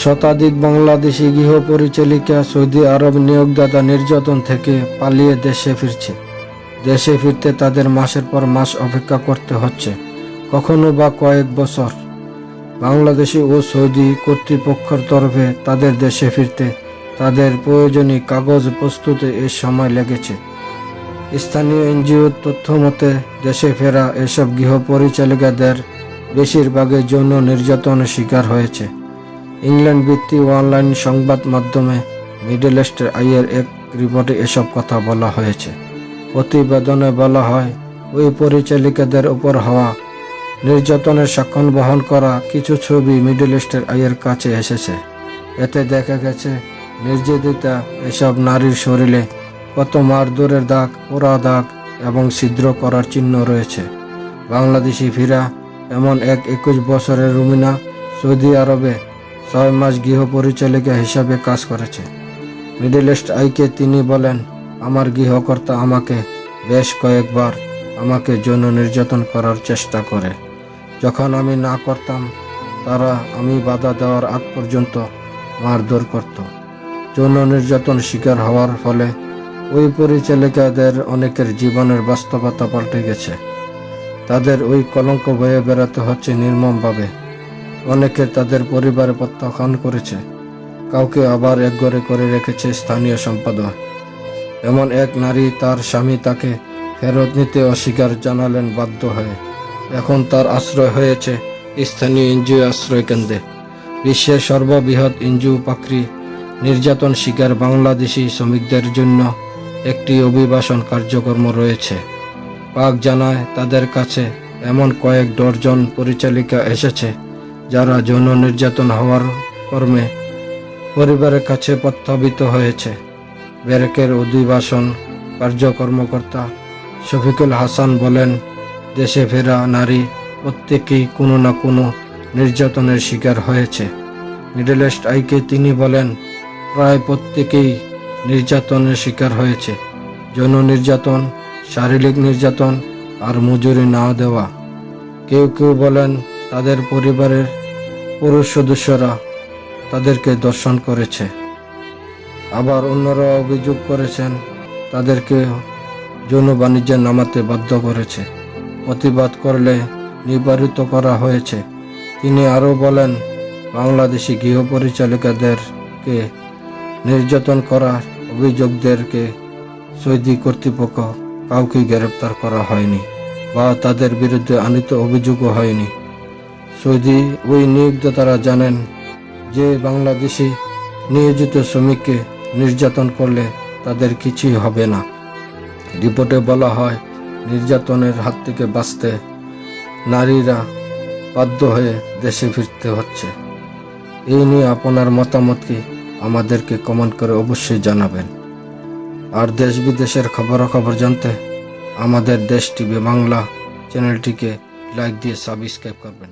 শতাধিক বাংলাদেশি গৃহ পরিচালিকা সৌদি আরব নিয়োগদাতা নির্যাতন থেকে পালিয়ে দেশে ফিরছে। দেশে ফিরতে তাদের মাসের পর মাস অপেক্ষা করতে হচ্ছে, কখনো বা কয়েক বছর। বাংলাদেশি ও সৌদি কর্তৃপক্ষের তরফে তাদের দেশে ফিরতে তাদের প্রয়োজনীয় কাগজ প্রস্তুতে এ সময় লেগেছে। স্থানীয় এনজিওর তথ্য মতে দেশে ফেরা এসব গৃহ পরিচালিকাদের বেশিরভাগই যৌন নির্যাতনের শিকার হয়েছে। ইংল্যান্ড ভিত্তিক অনলাইন সংবাদ মাধ্যমে মিডল ইস্টের আইয়ের এক রিপোর্টে এসব কথা বলা হয়েছে। প্রতিবেদনে বলা হয়, ওই পরিচালিকাদের উপর হওয়া নির্যাতনের সাক্ষ্য বহন করা কিছু ছবি মিডল ইস্টের আইয়ের কাছে এসেছে। এতে দেখা গেছে নির্যাতিতা এসব নারীর শরীরে কত মারধরের দাগ, পোড়া দাগ এবং ছিদ্র করার চিহ্ন রয়েছে। বাংলাদেশি ফিরা এমন এক 21 বছরের রুমিনা সৌদি আরবে 6 মাস গৃহ পরিচালিকা হিসাবে কাজ করেছে। মিডল ইস্ট আইকে তিনি বলেন, আমার গৃহকর্তা আমাকে বেশ কয়েকবার আমাকে যৌন নির্যাতন করার চেষ্টা করে। যখন আমি না করতাম, তারা আমি বাধা দেওয়ার আগ পর্যন্ত মারধর করত। যৌন নির্যাতন শিকার হওয়ার ফলে ওই পরিচালিকাদের অনেকের জীবনের বাস্তবতা পাল্টে গেছে। তাদের ওই কলঙ্ক বয়ে বেড়াতে হচ্ছে নির্মমভাবে। অনেকের তাদের পরিবারে প্রত্যাখ্যান করেছে, কাউকে আবার একঘরে করে রেখেছে স্থানীয় সম্পাদক। এমন এক নারী তার স্বামী তাকে ফেরত নিতে অস্বীকার জানালেন বাধ্য হয়ে। এখন তার আশ্রয় হয়েছে স্থানীয় এনজিও আশ্রয় কেন্দ্রে। বিশ্বের সর্ববৃহৎ এনজিও পাখরি নির্যাতন শিকার বাংলাদেশি শ্রমিকদের জন্য একটি অভিবাসন কার্যক্রম রয়েছে। পাক জানায়, তাদের কাছে এমন কয়েক ডজন পরিচালিকা এসেছে যারা যৌন নির্যাতন হওয়ার কর্মে পরিবারের কাছে প্রত্যাবিত হয়েছে। ব্যারেকের অভিবাসন কার্যকর্মকর্তা শফিকুল হাসান বলেন, দেশে ফেরা নারী প্রত্যেকেই কোনো না কোনো নির্যাতনের শিকার হয়েছে। মিডল ইস্ট আইকে তিনি বলেন, প্রায় প্রত্যেকেই নির্যাতনের শিকার হয়েছে। যৌন নির্যাতন, শারীরিক নির্যাতন আর মজুরি না দেওয়া। কেউ কেউ বলেন তাদের পরিবারের পুরুষ সদস্যরা তাদেরকে ধর্ষণ করেছে। আবার অন্যরা অভিযোগ করেছেন তাদেরকে যৌন বাণিজ্যে নামাতে বাধ্য করেছে, প্রতিবাদ করলে নিবারিত করা হয়েছে। তিনি আরও বলেন, বাংলাদেশি গৃহ পরিচালিকাদেরকে নির্যাতন করার অভিযোগদেরকে সৌদি কর্তৃপক্ষ কাউকে গ্রেপ্তার করা হয়নি বা তাদের বিরুদ্ধে আনিত অভিযোগও হয়নি। সৌদি ওই নিয়োগদাতারা জানেন যে বাংলাদেশি নিয়োজিত শ্রমিককে নির্যাতন করলে তাদের কিছুই হবে না। রিপোর্টে বলা হয়, নির্যাতনের হাত থেকে বাঁচতে নারীরা বাধ্য হয়ে দেশে ফিরতে হচ্ছে। এই নিয়ে আপনার মতামত কি আমাদেরকে কমেন্ট করে অবশ্যই জানাবেন। আর দেশ বিদেশের খবরাখবর জানতে আমাদের দেশ টিভি বাংলা চ্যানেলটিকে লাইক দিয়ে সাবস্ক্রাইব করবেন।